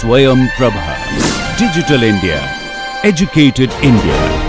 Swayam Prabha. Digital India. Educated India.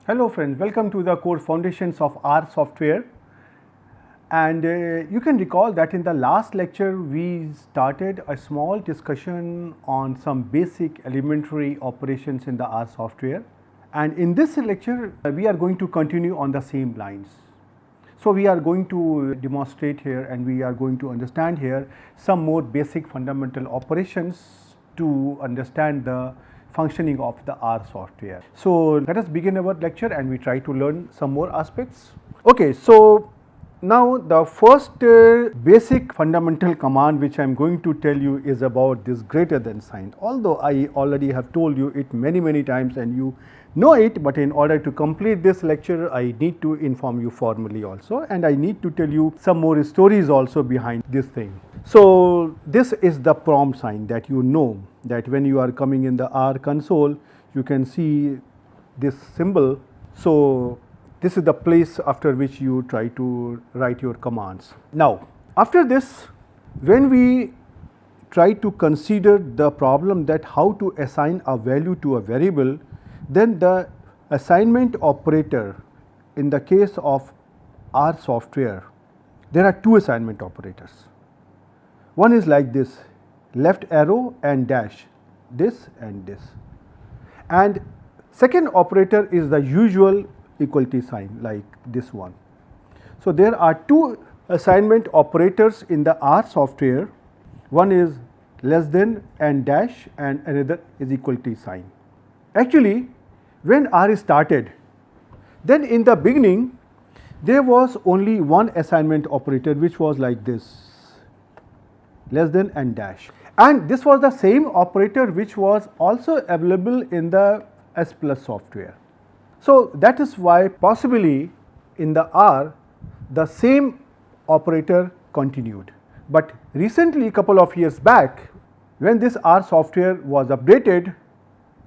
Hello friends, welcome to the core foundations of R software. And you can recall that in the last lecture we started a small discussion on some basic elementary operations in the R software, and in this lecture we are going to continue on the same lines. So we are going to demonstrate here and we are going to understand here some more basic fundamental operations to understand the functioning of the R software. So let us begin our lecture and we try to learn some more aspects. Okay, so now the first basic fundamental command which I am going to tell you is about this greater than sign. Although I already have told you it many times and you know it, but in order to complete this lecture I need to inform you formally also, and I need to tell you some more stories also behind this thing. So this is the prompt sign that you know that when you are coming in the R console you can see this symbol. So this is the place after which you try to write your commands. Now after this, when we try to consider the problem that how to assign a value to a variable, then the assignment operator in the case of R software, there are two assignment operators. One is like this, left arrow and dash, this and this, and second operator is the usual equality sign like this one. So there are two assignment operators in the R software, one is less than and dash and another is equality sign. Actually when R started, then in the beginning there was only one assignment operator which was like this, less than and dash, and this was the same operator which was also available in the S plus software. So that is why possibly in the R the same operator continued, but recently couple of years back when this R software was updated,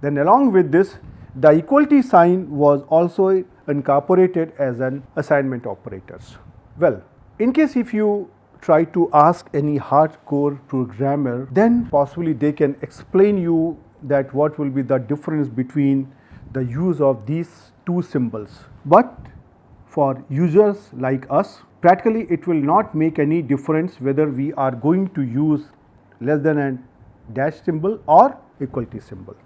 then along with this the equality sign was also incorporated as an assignment operators. Well, in case if you try to ask any hardcore programmer, then possibly they can explain you that what will be the difference between the use of these two symbols. But for users like us, practically it will not make any difference whether we are going to use less than and dash symbol or equality symbol.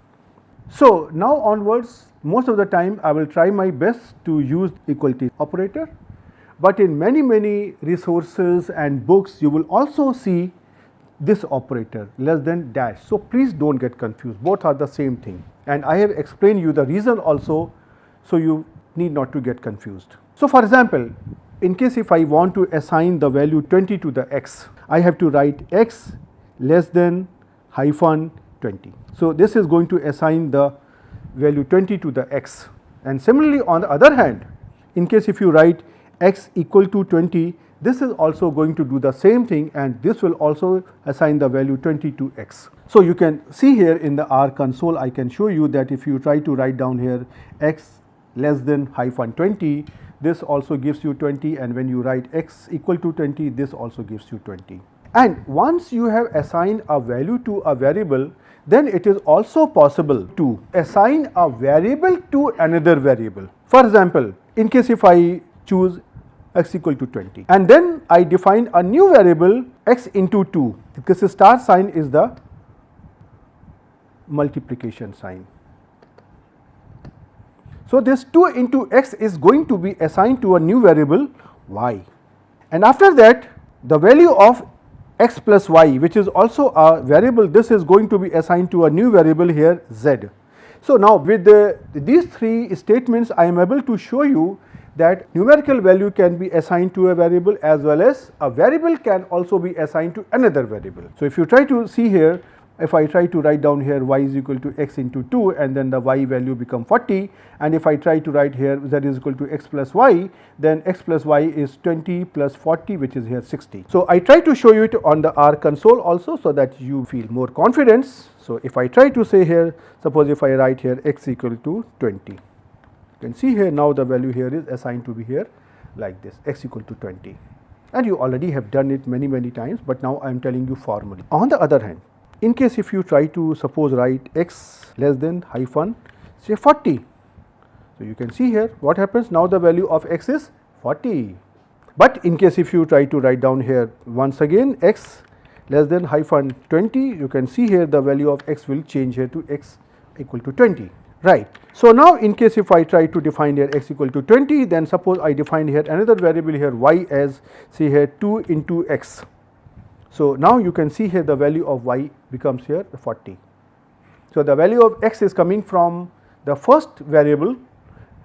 So now onwards, most of the time I will try my best to use equality operator, but in many resources and books you will also see this operator less than dash. So please don't get confused, both are the same thing, and I have explained you the reason also, so you need not to get confused. So for example, in case if I want to assign the value 20 to the x, I have to write x less than hyphen 20. So this is going to assign the value 20 to the x, and similarly on the other hand, in case if you write x equal to 20, this is also going to do the same thing, and this will also assign the value 20 to x. So you can see here in the R console I can show you that if you try to write down here x less than hyphen 20, this also gives you 20, and when you write x equal to 20, this also gives you 20. And once you have assigned a value to a variable, then it is also possible to assign a variable to another variable. For example, in case if I choose x equal to 20 and then I define a new variable x into 2, because the star sign is the multiplication sign. So this 2 into x is going to be assigned to a new variable y, and after that the value of x plus y, which is also a variable, this is going to be assigned to a new variable here z. So now with these three statements I am able to show you that numerical value can be assigned to a variable as well as a variable can also be assigned to another variable. So if you try to see here, if I try to write down here y is equal to x into 2 and then the y value become 40, and if I try to write here z is equal to x plus y, then x plus y is 20 plus 40, which is here 60. So I try to show you it on the R console also so that you feel more confidence. So if I try to say here, suppose if I write here x equal to 20, you can see here now the value here is assigned to be here like this, x equal to 20, and you already have done it many times, but now I am telling you formally. On the other hand, in case if you try to suppose write x less than hyphen say 40, so you can see here what happens, now the value of x is 40. But in case if you try to write down here once again x less than hyphen 20, you can see here the value of x will change here to x equal to 20, right. So now in case if I try to define here x equal to 20, then suppose I define here another variable here y as say here 2 into x. So now you can see here the value of y becomes here 40. So the value of x is coming from the first variable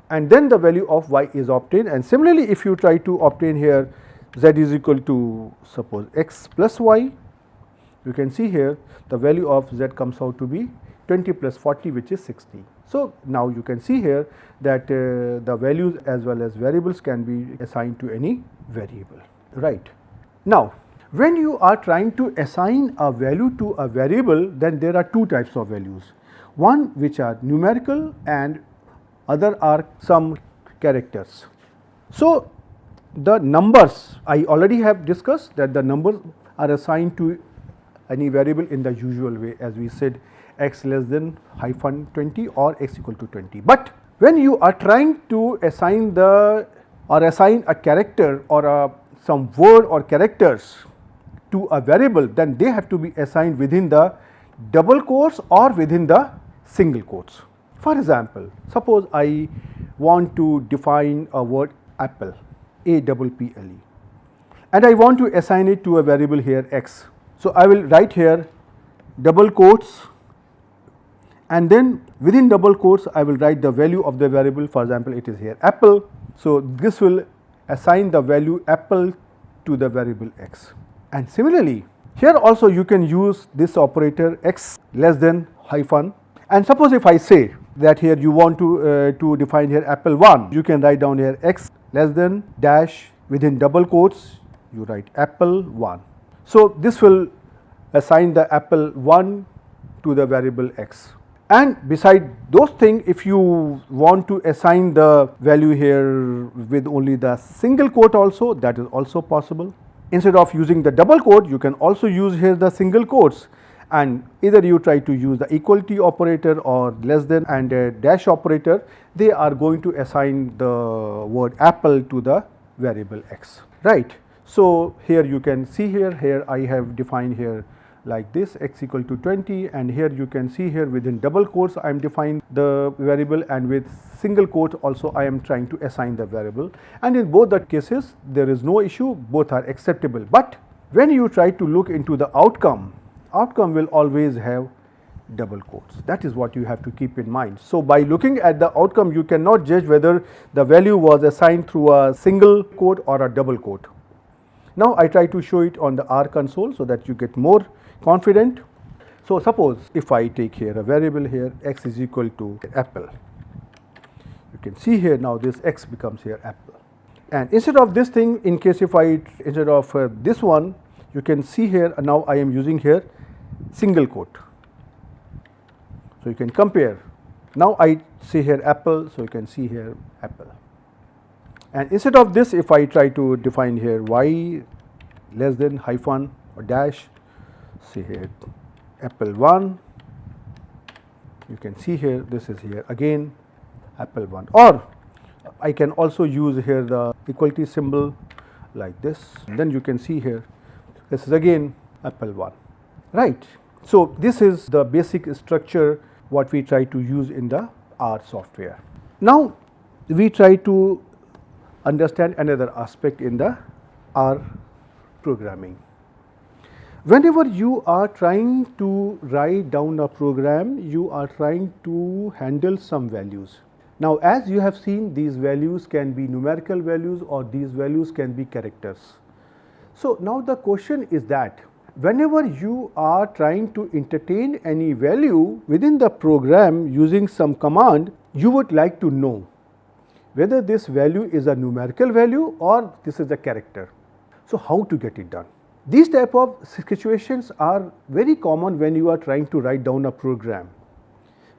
and then the value of y is obtained, and similarly if you try to obtain here z is equal to suppose x plus y, you can see here the value of z comes out to be 20 plus 40, which is 60. So now you can see here that the values as well as variables can be assigned to any variable, right. Now when you are trying to assign a value to a variable, then there are two types of values, one which are numerical and other are some characters. So the numbers I already have discussed that the numbers are assigned to any variable in the usual way, as we said x less than hyphen 20 or x equal to 20. But when you are trying to assign assign a character or some word or characters to a variable, then they have to be assigned within the double quotes or within the single quotes. For example, suppose I want to define a word apple, APPLE, and I want to assign it to a variable here x. So I will write here double quotes, and then within double quotes I will write the value of the variable. For example, it is here apple. So this will assign the value apple to the variable x. And similarly, here also you can use this operator x less than hyphen, and suppose if I say that here you want to define here apple 1, you can write down here x less than dash within double quotes you write apple 1. So this will assign the apple 1 to the variable x. And beside those things, if you want to assign the value here with only the single quote also, that is also possible. Instead of using the double quote, you can also use here the single quotes, and either you try to use the equality operator or less than and a dash operator, they are going to assign the word apple to the variable x, right. So here you can see here I have defined here like this x equal to 20, and here you can see here within double quotes I am defining the variable, and with single quote also I am trying to assign the variable, and in both the cases there is no issue, both are acceptable. But when you try to look into the outcome will always have double quotes. That is what you have to keep in mind. So by looking at the outcome, you cannot judge whether the value was assigned through a single quote or a double quote. Now I try to show it on the R console so that you get more confident. So suppose if I take here a variable here x is equal to apple, you can see here now this x becomes here apple, and instead of this thing, in case if I instead of this one, you can see here now I am using here single quote. So you can compare. Now I say here apple, so you can see here apple, and instead of this, if I try to define here y less than hyphen or dash, say here apple 1, you can see here this is here again apple 1, or I can also use here the equality symbol like this, and then you can see here this is again apple 1, right. So this is the basic structure what we try to use in the R software. Now we try to understand another aspect in the R programming. Whenever you are trying to write down a program, you are trying to handle some values. Now, as you have seen, these values can be numerical values or these values can be characters. So, now the question is that whenever you are trying to entertain any value within the program using some command, you would like to know whether this value is a numerical value or this is a character. So, how to get it done? These type of situations are very common when you are trying to write down a program.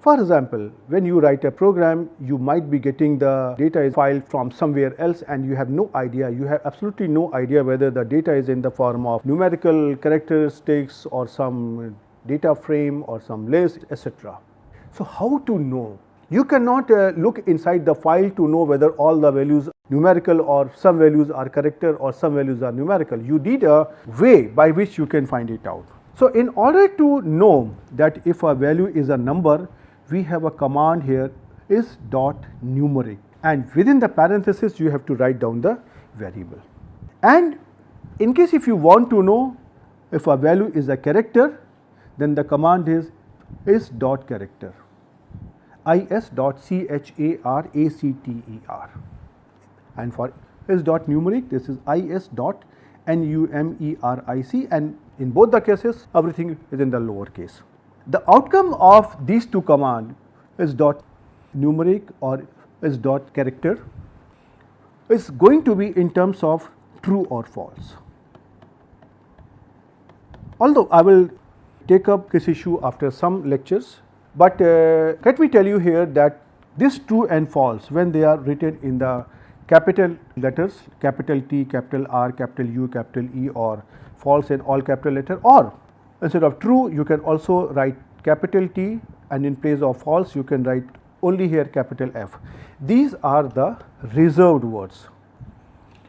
For example, when you write a program, you might be getting the data file from somewhere else and you have no idea, you have absolutely no idea whether the data is in the form of numerical characteristics or some data frame or some list, etc. So, how to know? You cannot look inside the file to know whether all the values are numerical or some values are character or some values are numerical. You need a way by which you can find it out. So, in order to know that if a value is a number, we have a command here is dot numeric, and within the parenthesis you have to write down the variable. And in case if you want to know if a value is a character, then the command is dot character, is.character, and for is dot numeric this is is.numeric, and in both the cases everything is in the lower case. The outcome of these two commands is dot numeric or is dot character is going to be in terms of true or false. Although I will take up this issue after some lectures, but let me tell you here that this true and false, when they are written in the capital letters, capital T, capital R, capital U, capital E, or false in all capital letter, or instead of true you can also write capital T, and in place of false you can write only here capital F. These are the reserved words.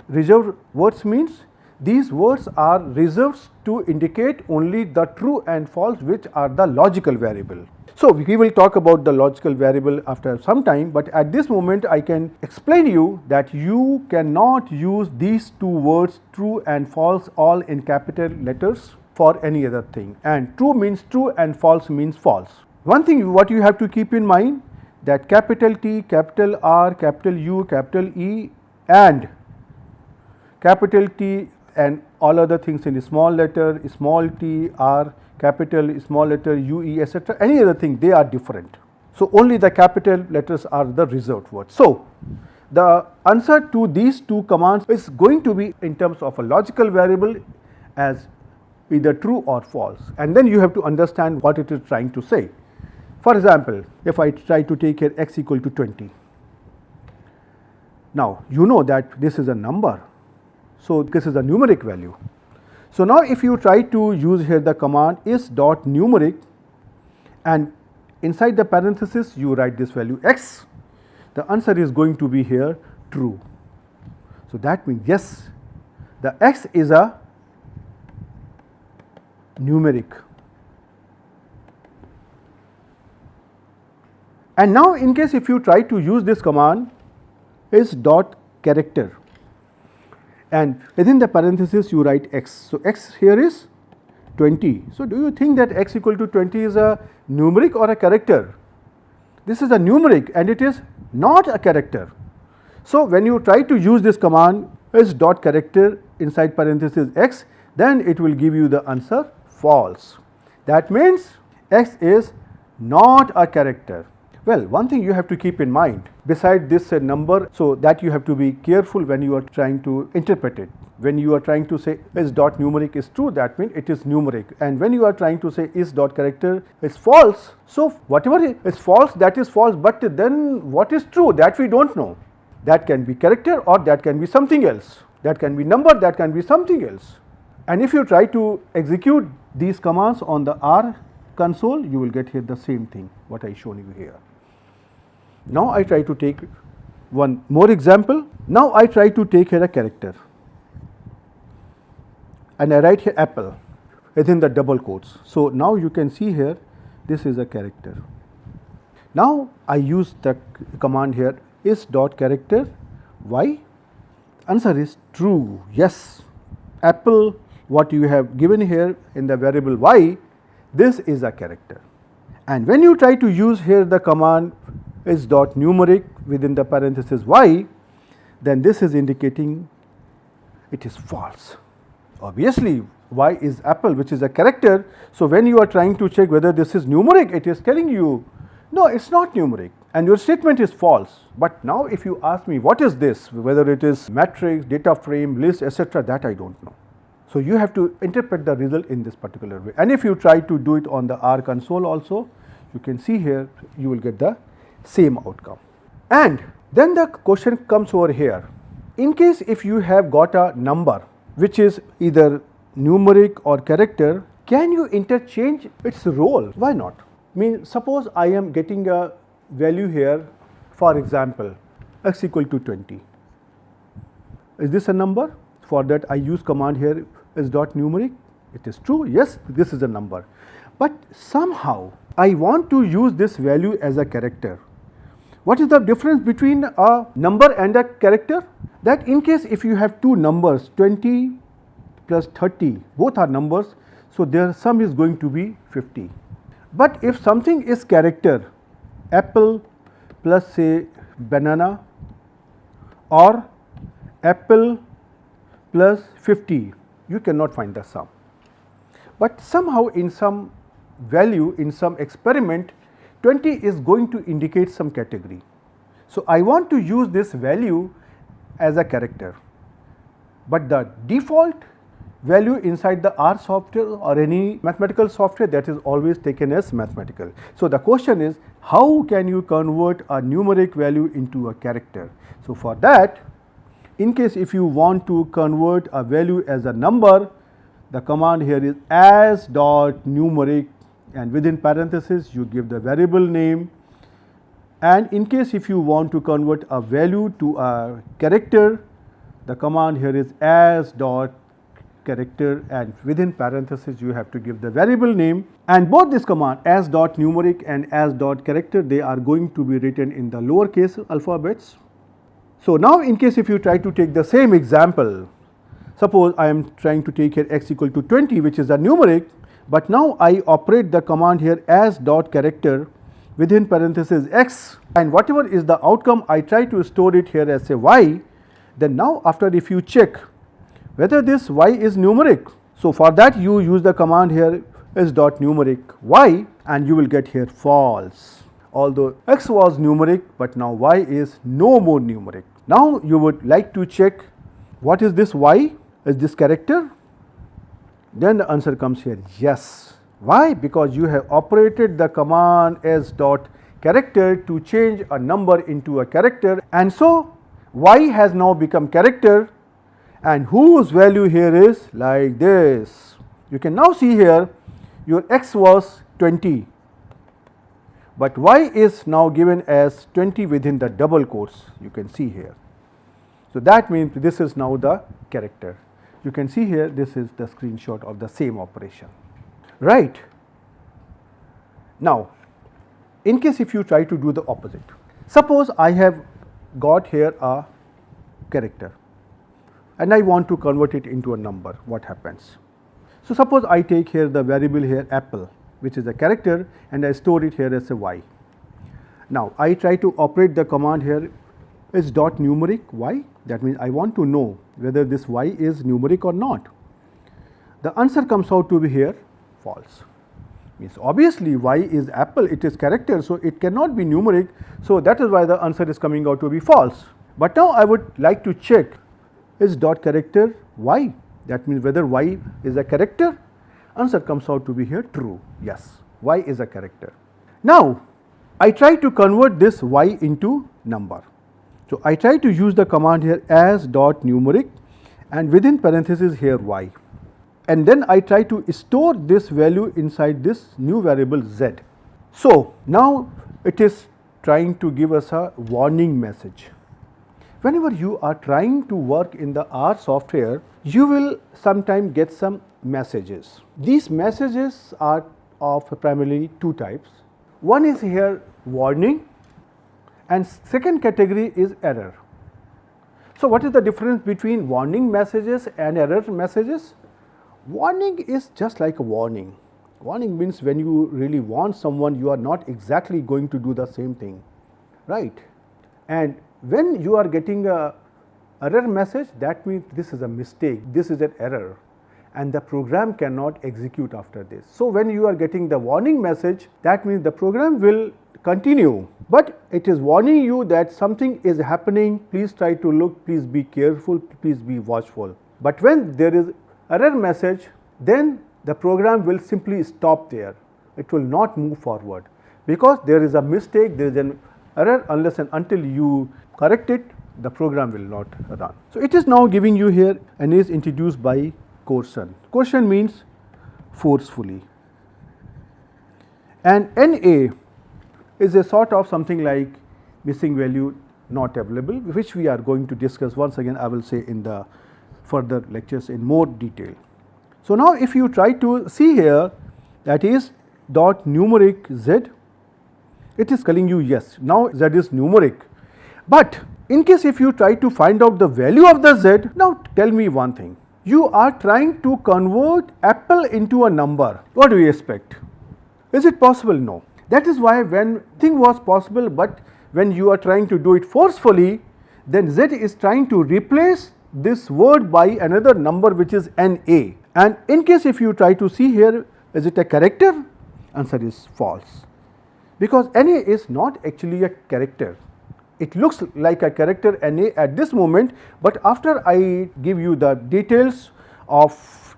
Reserved words means these words are reserved to indicate only the true and false, which are the logical variable. So, we will talk about the logical variable after some time, but at this moment I can explain you that you cannot use these two words true and false all in capital letters for any other thing, and true means true and false means false. One thing what you have to keep in mind, that capital T, capital R, capital U, capital E and capital T and all other things in small letter, small t, R, capital, small letter, U, E, etc., any other thing, they are different. So, only the capital letters are the reserved words. So, the answer to these two commands is going to be in terms of a logical variable as either true or false, and then you have to understand what it is trying to say. For example, if I try to take here x equal to 20, now you know that this is a number, so this is a numeric value. So, now if you try to use here the command is dot numeric, and inside the parenthesis you write this value x, the answer is going to be here true. So, that means yes, the x is a numeric. And now in case if you try to use this command is dot character, and within the parenthesis you write x. So, x here is 20. So, do you think that x equal to 20 is a numeric or a character? This is a numeric and it is not a character. So, when you try to use this command is dot character inside parenthesis x, then it will give you the answer false. That means x is not a character. Well, one thing you have to keep in mind beside this number, so that you have to be careful when you are trying to interpret it. When you are trying to say is dot numeric is true, that means it is numeric, and when you are trying to say is dot character is false, so whatever is false, that is false, but then what is true, that we don't know. That can be character or that can be something else, that can be number, that can be something else. And if you try to execute these commands on the R console, you will get here the same thing what I shown you here. Now, I try to take one more example. Now, I try to take here a character and I write here apple within the double quotes. So, now you can see here this is a character. Now, I use the command here is dot character y. Answer is true. Yes, apple what you have given here in the variable y, this is a character. And when you try to use here the command is dot numeric, within the parenthesis y, then this is indicating it is false. Obviously, y is apple, which is a character. So, when you are trying to check whether this is numeric, it is telling you, no, it is not numeric, and your statement is false. But now if you ask me what is this, whether it is matrix, data frame, list, etc., that I do not know. So, you have to interpret the result in this particular way. And if you try to do it on the R console also, you can see here you will get the same outcome. And then the question comes over here. In case if you have got a number which is either numeric or character, can you interchange its role? Why not? Suppose I am getting a value here, for example, x equal to 20. Is this a number? For that I use command here is dot numeric. It is true, yes, this is a number. But somehow I want to use this value as a character. What is the difference between a number and a character? That in case if you have two numbers, 20 plus 30, both are numbers, so their sum is going to be 50. But if something is character, apple plus say banana, or apple plus 50, you cannot find the sum. But somehow in some value, in some experiment, 20 is going to indicate some category. So, I want to use this value as a character, but the default value inside the R software or any mathematical software, that is always taken as mathematical. So, the question is, how can you convert a numeric value into a character? So, for that, in case if you want to convert a value as a number, the command here is as dot numeric, and within parenthesis you give the variable name. And in case if you want to convert a value to a character, the command here is as dot character, and within parenthesis you have to give the variable name. And both this command as dot numeric and as dot character, they are going to be written in the lowercase alphabets. So, now in case if you try to take the same example, suppose I am trying to take here x equal to 20, which is a numeric, but now I operate the command here as dot character within parenthesis x, and whatever is the outcome I try to store it here as a y. Then now after if you check whether this y is numeric, so for that you use the command here is dot numeric y, and you will get here false. Although x was numeric, but now y is no more numeric. Now you would like to check what is this y, is this character? Then the answer comes here, yes. Why? Because you have operated the command as dot character to change a number into a character, and so y has now become character, and whose value here is like this. You can now see here your x was 20, but y is now given as 20 within the double quotes, you can see here. So, that means this is now the character. You can see here this is the screenshot of the same operation, right. Now, in case if you try to do the opposite, suppose I have got here a character and I want to convert it into a number, what happens? So, suppose I take here the variable here apple, which is a character, and I store it here as a y. Now, I try to operate the command here is dot numeric y, that means I want to know whether this y is numeric or not. The answer comes out to be here false, means obviously y is apple, it is character, so it cannot be numeric. So, that is why the answer is coming out to be false. But now I would like to check is dot character y, that means whether y is a character. Answer comes out to be here true, yes, y is a character. Now, I try to convert this y into number. So, I try to use the command here as dot numeric and within parenthesis here y, and then I try to store this value inside this new variable z. So, now it is trying to give us a warning message. Whenever you are trying to work in the R software, you will sometime get some messages. These messages are of primarily two types. One is here warning, and second category is error. So, what is the difference between warning messages and error messages? Warning is just like a warning. Warning means when you really warn someone, you are not exactly going to do the same thing, right? And when you are getting a error message, that means this is a mistake, this is an error, and the program cannot execute after this. So when you are getting the warning message, that means the program will continue, but it is warning you that something is happening, please try to look, please be careful, please be watchful. But when there is error message, then the program will simply stop there. It will not move forward because there is a mistake, there is an error. Unless and until you correct it, the program will not run. So it is now giving you here and is introduced by coercion. Coercion means forcefully, and NA is a sort of something like missing value not available, which we are going to discuss once again, I will say in the further lectures in more detail. So now if you try to see here, that is dot numeric z, it is telling you yes, now z is numeric. But in case if you try to find out the value of the z, now tell me one thing, you are trying to convert apple into a number, what do you expect? Is it possible? No. That is why when thing was possible, but when you are trying to do it forcefully, then z is trying to replace this word by another number which is NA. And in case if you try to see here, is it a character? Answer is false, because NA is not actually a character. It looks like a character NA at this moment, but after I give you the details of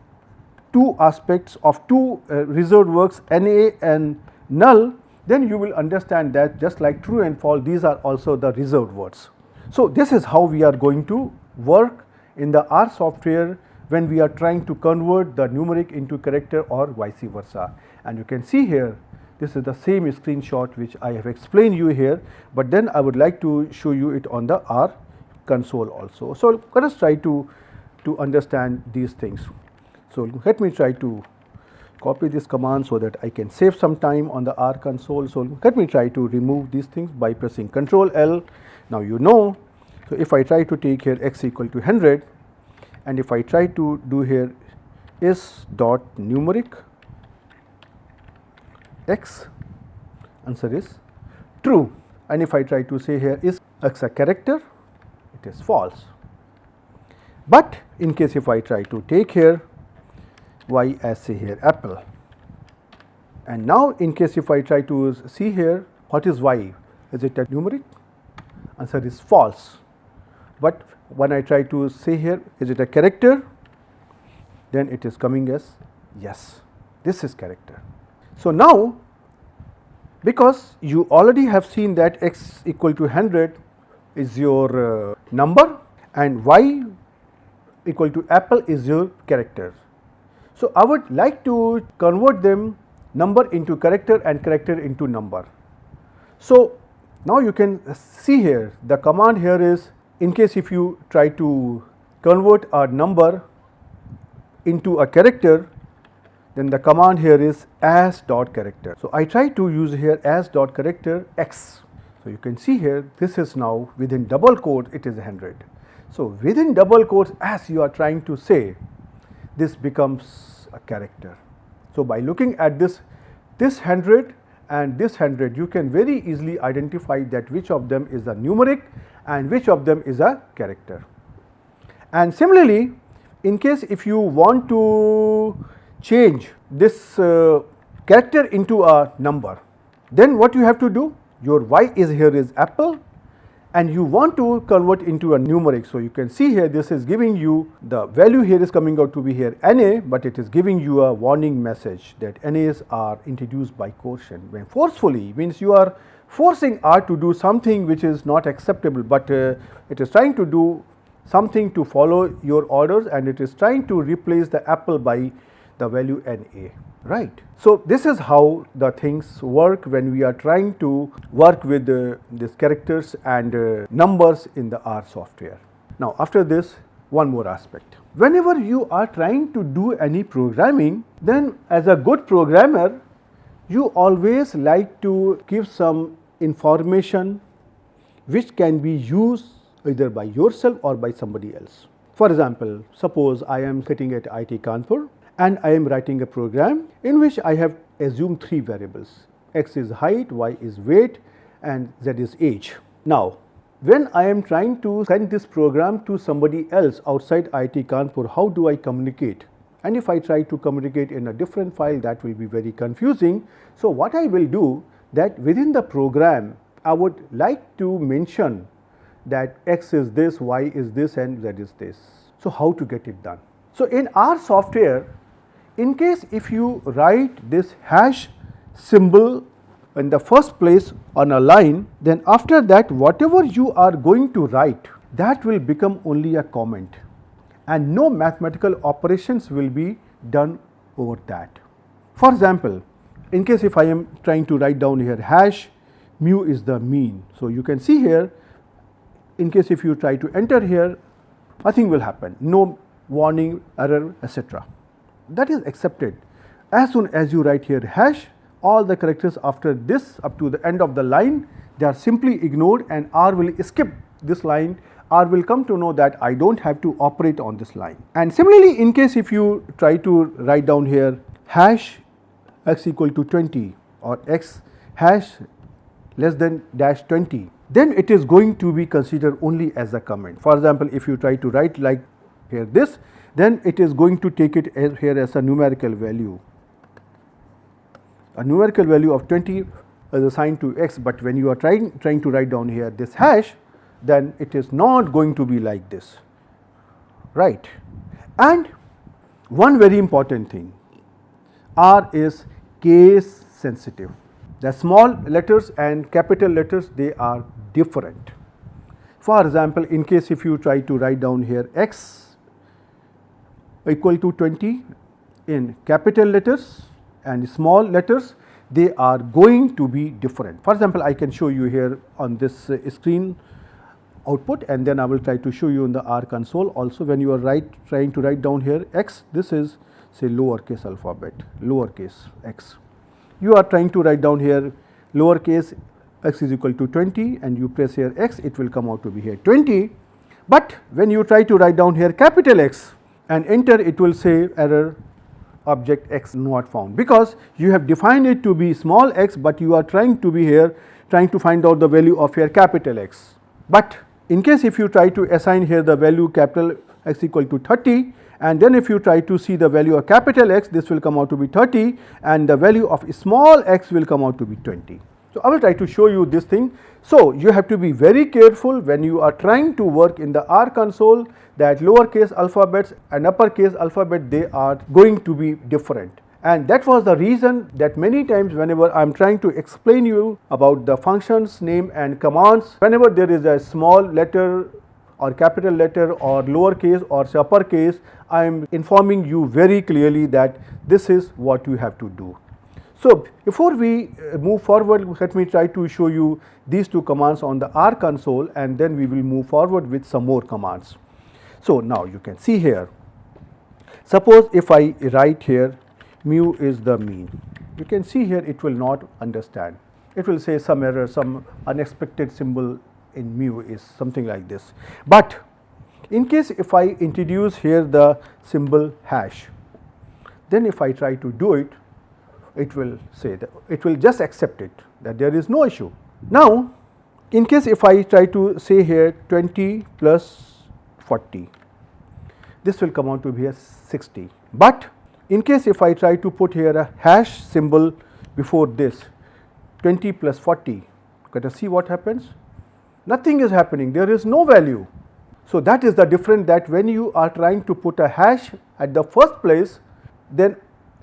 two aspects of two reserved words, NA and null, then you will understand that just like true and false, these are also the reserved words. So this is how we are going to work in the R software when we are trying to convert the numeric into character or vice versa. And you can see here, this is the same screenshot which I have explained you here, but then I would like to show you it on the R console also. So let us try to understand these things. So let me try to copy this command so that I can save some time on the R console. So let me try to remove these things by pressing Ctrl L. Now you know, so if I try to take here x equal to 100, and if I try to do here is dot numeric x, answer is true. And if I try to say here is x a character, it is false. But in case if I try to take here y as say here apple, and now in case if I try to see here what is y, is it a numeric? Answer is false. But when I try to say here is it a character, then it is coming as yes, this is character. So now because you already have seen that x equal to 100 is your number and y equal to apple is your character. So I would like to convert them number into character and character into number. So now you can see here the command here is, in case if you try to convert a number into a character, then the command here is as dot character. So I try to use here as dot character x. So you can see here this is now within double quote it is 100. So within double quotes, as you are trying to say, this becomes a character. So by looking at this 100 and this 100, you can very easily identify that which of them is a numeric and which of them is a character. And similarly, in case if you want to change this character into a number, then what you have to do, your y is here is apple and you want to convert into a numeric. So you can see here this is giving you the value here is coming out to be here NA, but it is giving you a warning message that NAs are introduced by coercion. When forcefully means you are forcing R to do something which is not acceptable, but it is trying to do something to follow your orders and it is trying to replace the apple by the value NA, right. So this is how the things work when we are trying to work with these characters and numbers in the R software. Now after this, one more aspect. Whenever you are trying to do any programming, then as a good programmer, you always like to give some information which can be used either by yourself or by somebody else. For example, suppose I am sitting at IIT Kanpur and I am writing a program in which I have assumed three variables, x is height, y is weight and z is age. Now when I am trying to send this program to somebody else outside IIT Kanpur, how do I communicate? And if I try to communicate in a different file, that will be very confusing. So what I will do, that within the program, I would like to mention that x is this, y is this, and z is this. So how to get it done? So in our software, in case if you write this hash symbol in the first place on a line, then after that whatever you are going to write, that will become only a comment, and no mathematical operations will be done over that. For example, in case if I am trying to write down here hash mu is the mean. So you can see here, in case if you try to enter here, nothing will happen, no warning, error, etc. That is accepted. As soon as you write here hash, all the characters after this up to the end of the line, they are simply ignored, and R will skip this line. R will come to know that I don't have to operate on this line. And similarly, in case if you try to write down here hash x equal to 20 or x hash less than dash 20, then it is going to be considered only as a comment. For example, if you try to write like here this, then it is going to take it as here as a numerical value. A numerical value of 20 is assigned to x, but when you are trying to write down here this hash, then it is not going to be like this, right? And one very important thing, R is case sensitive. The small letters and capital letters, they are different. For example, in case if you try to write down here x equal to 20 in capital letters and small letters, they are going to be different. For example, I can show you here on this screen output, and then I will try to show you in the R console also. When you are trying to write down here x, this is say lowercase alphabet, lowercase x. You are trying to write down here lowercase x is equal to 20, and you press here x, it will come out to be here 20. But when you try to write down here capital X and enter, it will say error, object x not found, because you have defined it to be small x, but you are trying to be here trying to find out the value of your capital X. But in case if you try to assign here the value capital X equal to 30, and then if you try to see the value of capital X, this will come out to be 30, and the value of small x will come out to be 20. So I will try to show you this thing. So you have to be very careful when you are trying to work in the R console, that lowercase alphabets and uppercase alphabet, they are going to be different. And that was the reason that many times whenever I am trying to explain you about the functions name and commands, whenever there is a small letter or capital letter or lowercase or uppercase, I am informing you very clearly that this is what you have to do. So before we move forward, let me try to show you these two commands on the R console, and then we will move forward with some more commands. So now you can see here, suppose if I write here mu is the mean, you can see here it will not understand. It will say some error, some unexpected symbol in mu is something like this. But in case if I introduce here the symbol hash, then if I try to do it, it will say that it will just accept it, that there is no issue. Now in case if I try to say here 20 plus 40, this will come out to be a 60. But in case if I try to put here a hash symbol before this 20 plus 40, let us see what happens. Nothing is happening, there is no value. So that is the difference, that when you are trying to put a hash at the first place, then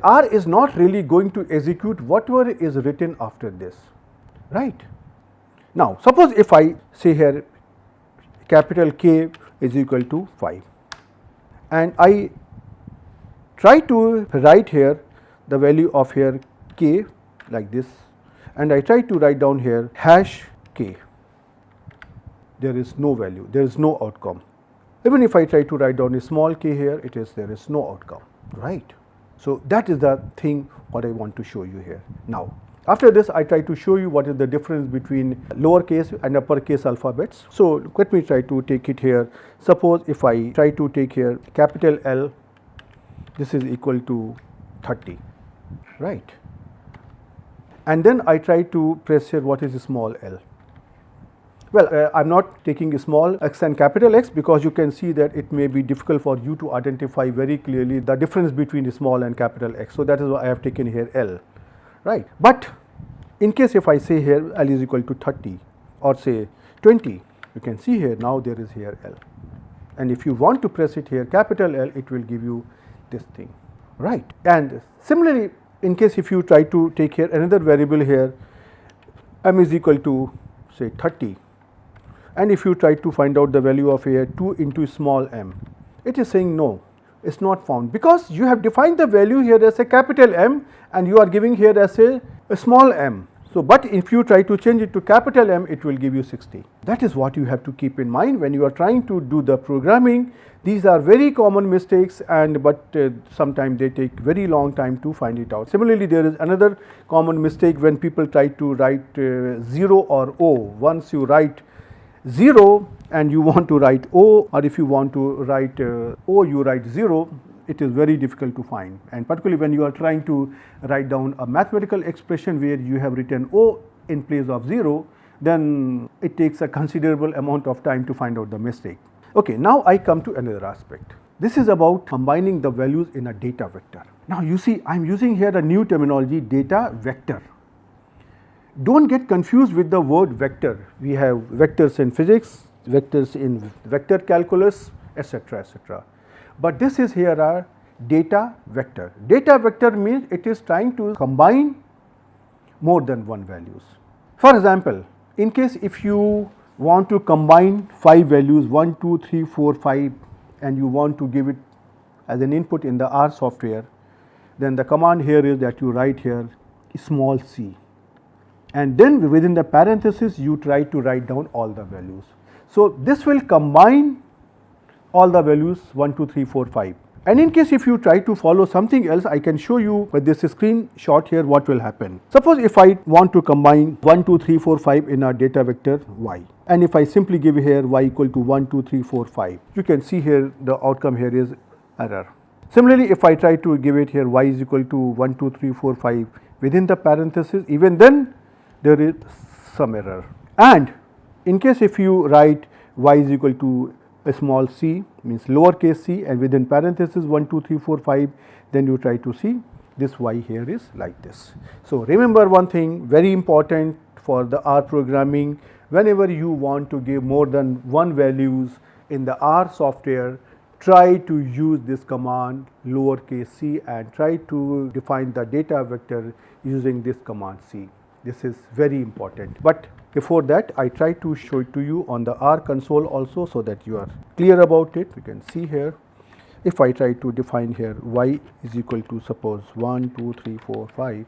R is not really going to execute whatever is written after this, right? Now suppose if I say here capital K is equal to 5, and I try to write here the value of here K like this, and I try to write down here hash K, there is no value, there is no outcome. Even if I try to write down a small k here, there is no outcome, right? So that is the thing what I want to show you here. Now after this, I try to show you what is the difference between lowercase and uppercase alphabets. So let me try to take it here. Suppose if I try to take here capital L, this is equal to 30, right? And then I try to press here what is small l. Well, I'm not taking a small x and capital X because you can see that it may be difficult for you to identify very clearly the difference between small and capital X. So that is why I have taken here L, right? But in case if I say here L is equal to 30 or say 20, you can see here now there is here L. And if you want to press it here capital L, it will give you this thing, right? And similarly, in case if you try to take here another variable here, m is equal to say 30. And if you try to find out the value of here 2 into small m, it is saying no, it's not found because you have defined the value here as a capital M and you are giving here as a small m. So, but if you try to change it to capital M, it will give you 60. That is what you have to keep in mind when you are trying to do the programming. These are very common mistakes but sometimes they take very long time to find it out. Similarly, there is another common mistake when people try to write 0 or O. Once you write 0 and you want to write O, or if you want to write O, you write 0, it is very difficult to find, and particularly when you are trying to write down a mathematical expression where you have written O in place of 0, then it takes a considerable amount of time to find out the mistake. Okay, now I come to another aspect. This is about combining the values in a data vector. Now you see I am using here a new terminology, data vector. Don't get confused with the word vector. We have vectors in physics, vectors in vector calculus, etc., etc. But this is here our data vector. Data vector means it is trying to combine more than one values. For example, in case if you want to combine 5 values 1, 2, 3, 4, 5 and you want to give it as an input in the R software, then the command here is that you write here small c, and then within the parenthesis you try to write down all the values. So this will combine all the values 1, 2, 3, 4, 5. And in case if you try to follow something else, I can show you with this screenshot here what will happen. Suppose if I want to combine 1, 2, 3, 4, 5 in a data vector y, and if I simply give here y equal to 1, 2, 3, 4, 5, you can see here the outcome here is error. Similarly, if I try to give it here y is equal to 1, 2, 3, 4, 5 within the parenthesis, even then there is some error. And in case if you write y is equal to a small c, means lowercase c, and within parenthesis 1, 2, 3, 4, 5, then you try to see this y here is like this. So remember one thing very important for the R programming, whenever you want to give more than one values in the R software, try to use this command lowercase c and try to define the data vector using this command c. This is very important. But before that, I try to show it to you on the R console also so that you are clear about it. You can see here, if I try to define here y is equal to suppose 1, 2, 3, 4, 5,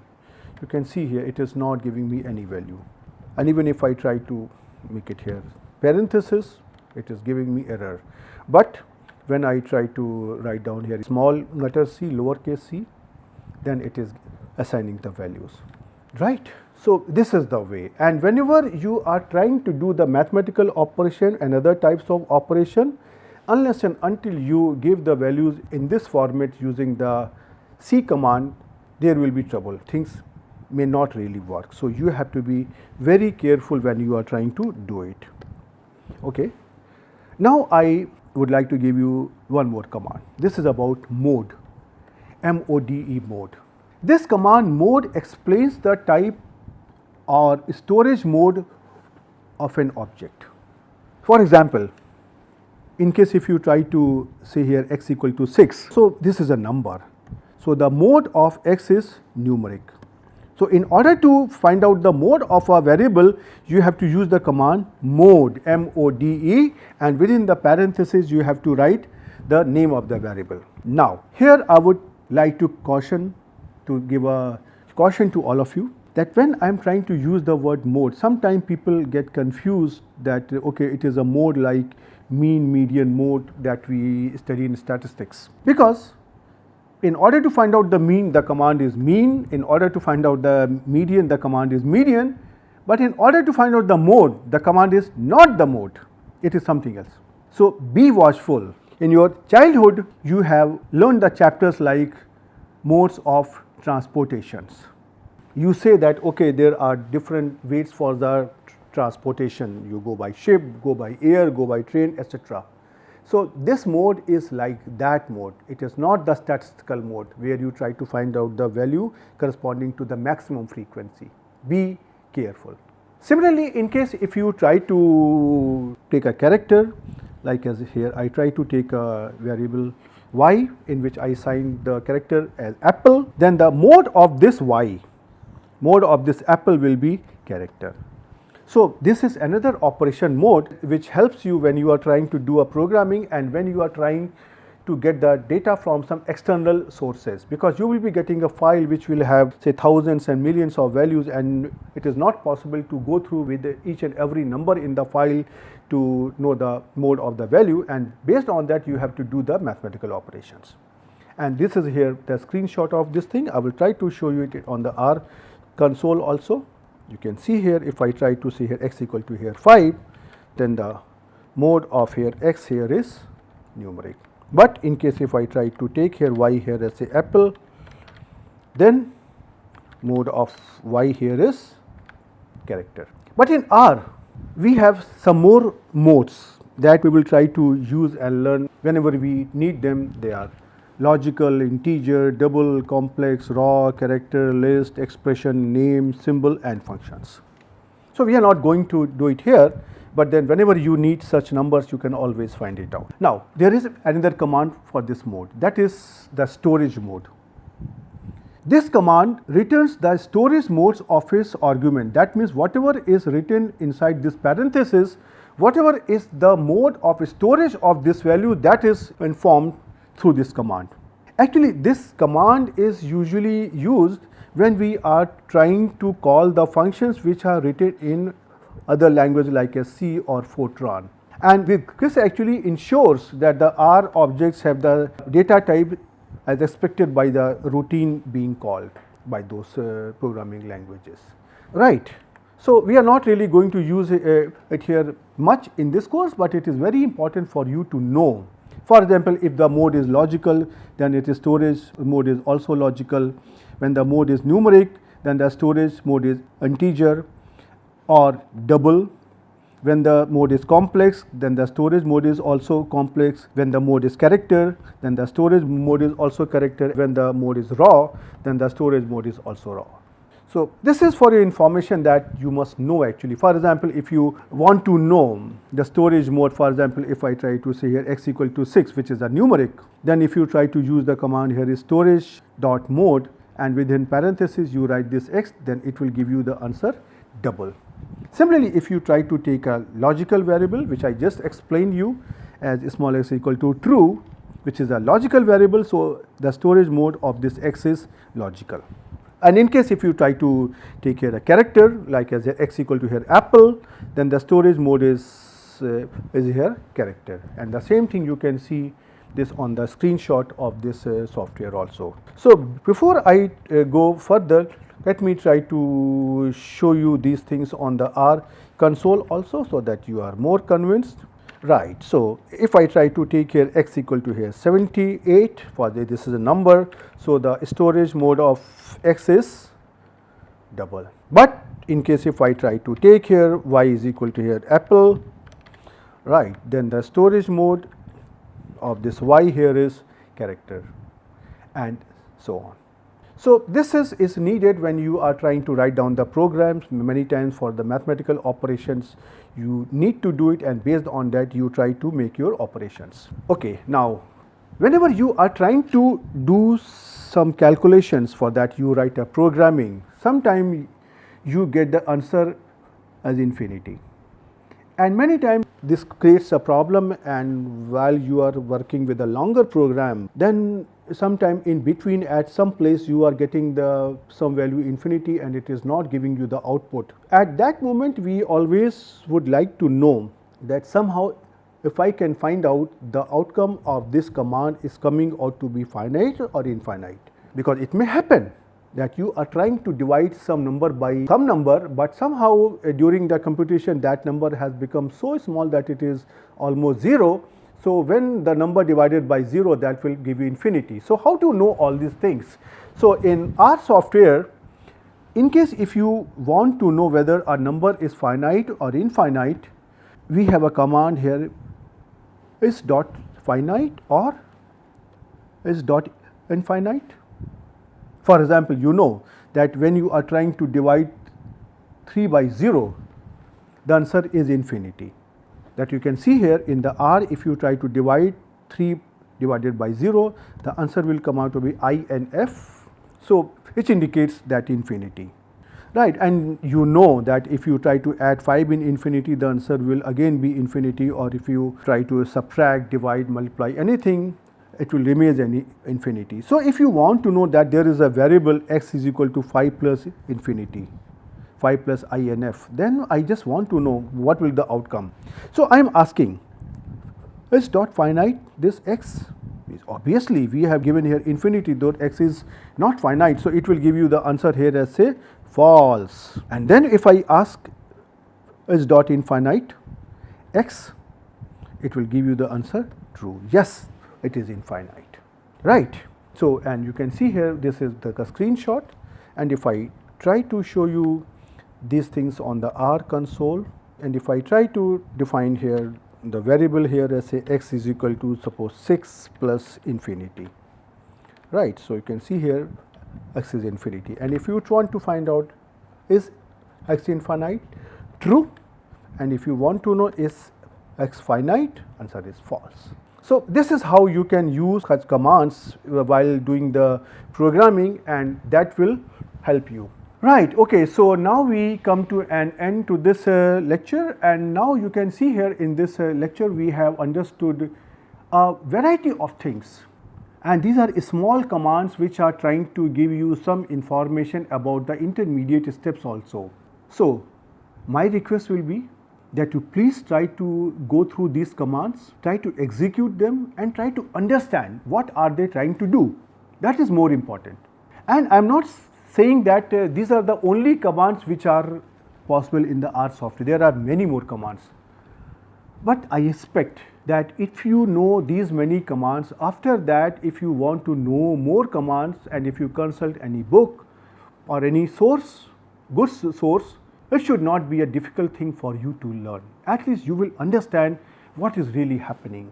you can see here it is not giving me any value. And even if I try to make it here parenthesis, it is giving me error. But when I try to write down here small letter c, lowercase c, then it is assigning the values, right? So this is the way, and whenever you are trying to do the mathematical operation and other types of operation, unless and until you give the values in this format using the C command, there will be trouble. Things may not really work. So you have to be very careful when you are trying to do it. Okay. Now I would like to give you one more command. This is about mode, M-O-D-E, mode. This command mode explains the type or storage mode of an object. For example, in case if you try to say here x equal to 6, so this is a number. So the mode of x is numeric. So in order to find out the mode of a variable, you have to use the command mode, M-O-D-E, and within the parenthesis you have to write the name of the variable. Now here I would like to give a caution to all of you, that when I am trying to use the word mode, sometimes people get confused that okay, it is a mode like mean, median mode that we study in statistics. Because in order to find out the mean, the command is mean, in order to find out the median, the command is median, but in order to find out the mode, the command is not the mode, it is something else. So be watchful. In your childhood, you have learned the chapters like modes of transportations. You say that okay, there are different weights for the transportation. You go by ship, go by air, go by train, etc. So this mode is like that mode. It is not the statistical mode where you try to find out the value corresponding to the maximum frequency. Be careful. Similarly, in case if you try to take a character, like as here I try to take a variable y in which I assign the character as apple, then the mode of this y, mode of this apple will be character. So this is another operation mode which helps you when you are trying to do a programming and when you are trying to get the data from some external sources, because you will be getting a file which will have say thousands and millions of values, and it is not possible to go through with each and every number in the file to know the mode of the value, and based on that you have to do the mathematical operations. And this is here the screenshot of this thing. I will try to show you it on the R console also. You can see here, if I try to say here x equal to here 5, then the mode of here x here is numeric. But in case if I try to take here y here as say apple, then mode of y here is character. But in R we have some more modes that we will try to use and learn whenever we need them. They are logical, integer, double, complex, raw, character, list, expression, name, symbol and functions. So we are not going to do it here, but then whenever you need such numbers you can always find it out. Now there is another command for this mode, that is the storage mode. This command returns the storage modes of its argument. That means whatever is written inside this parenthesis, whatever is the mode of storage of this value, that is informed through this command. Actually this command is usually used when we are trying to call the functions which are written in other language like a C or Fortran, and this actually ensures that the R objects have the data type as expected by the routine being called by those programming languages, right. So we are not really going to use it here much in this course, but it is very important for you to know. For example, if the mode is logical, then it is storage mode is also logical. When the mode is numeric, then the storage mode is integer or double. When the mode is complex, then the storage mode is also complex. When the mode is character, then the storage mode is also character. When the mode is raw, then the storage mode is also raw. So this is for your information that you must know actually. For example, if you want to know the storage mode, for example, if I try to say here x equal to 6, which is a numeric, then if you try to use the command here is storage dot mode and within parentheses you write this x, then it will give you the answer double. Similarly, if you try to take a logical variable, which I just explained you as small x equal to true, which is a logical variable, so the storage mode of this x is logical. And in case if you try to take here a character like as x equal to here apple, then the storage mode is here character, and the same thing you can see this on the screenshot of this software also. So before I go further, let me try to show you these things on the R console also, so that you are more convinced. Right. So if I try to take here x equal to here 78, for this is a number, so the storage mode of x is double. But in case if I try to take here y is equal to here apple, right, then the storage mode of this y here is character, and so on. So this is needed when you are trying to write down the programs. Many times for the mathematical operations you need to do it, and based on that you try to make your operations. Okay, now whenever you are trying to do some calculations, for that you write a programming, sometime you get the answer as infinity, and many times this creates a problem, and while you are working with a longer program, then sometime in between at some place you are getting the some value infinity and it is not giving you the output. At that moment we always would like to know that somehow if I can find out the outcome of this command is coming out to be finite or infinite, because it may happen that you are trying to divide some number by some number, but somehow during the computation that number has become so small that it is almost 0. So when the number divided by 0, that will give you infinity. So how to know all these things? So in our software In case if you want to know whether a number is finite or infinite, we have a command here, is dot finite or is dot infinite. For example, you know that when you are trying to divide 3 by 0, the answer is infinity. That you can see here in the R, if you try to divide 3 divided by 0, the answer will come out to be INF. So, which indicates that infinity, right? And you know that if you try to add 5 in infinity, the answer will again be infinity, or if you try to subtract, divide, multiply anything, it will remain any infinity. So, if you want to know that there is a variable x is equal to 5 plus infinity, 5 plus INF, then I just want to know what will the outcome. So, I am asking, is dot finite this x? Obviously, we have given here infinity, though x is not finite. So, it will give you the answer here as say false. And then if I ask is dot infinite x, it will give you the answer true. Yes, it is infinite, right? So, and you can see here this is the screenshot, and if I try to show you these things on the R console, and if I try to define here the variable here as say x is equal to suppose 6 plus infinity, right. So, you can see here x is infinity, and if you want to find out is x infinite, true, and if you want to know is x finite, answer is false. So, this is how you can use such commands while doing the programming, and that will help you. Right, okay, so now we come to an end to this lecture, and now you can see here in this lecture we have understood a variety of things, and these are small commands which are trying to give you some information about the intermediate steps also. So, my request will be that you please try to go through these commands, try to execute them, and try to understand what are they trying to do. That is more important. And I am not saying that these are the only commands which are possible in the R software. There are many more commands, but I expect that if you know these many commands, after that if you want to know more commands, and if you consult any book or any source, good source, it should not be a difficult thing for you to learn. At least you will understand what is really happening.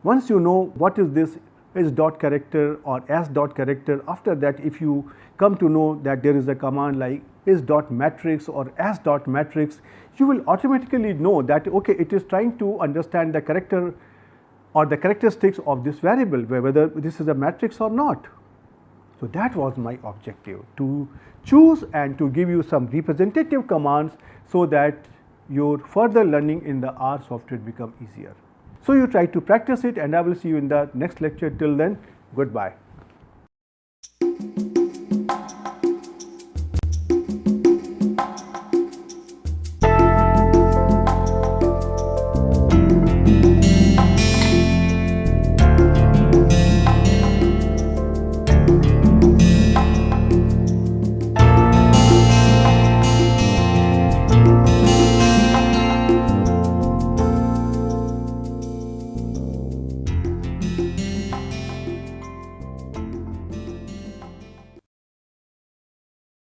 Once you know what is this is dot character or s dot character, after that if you come to know that there is a command like is dot matrix or s dot matrix, you will automatically know that okay, it is trying to understand the character or the characteristics of this variable, whether this is a matrix or not. So, that was my objective, to choose and to give you some representative commands so that your further learning in the R software become easier. So, you try to practice it, and I will see you in the next lecture. Till then, goodbye.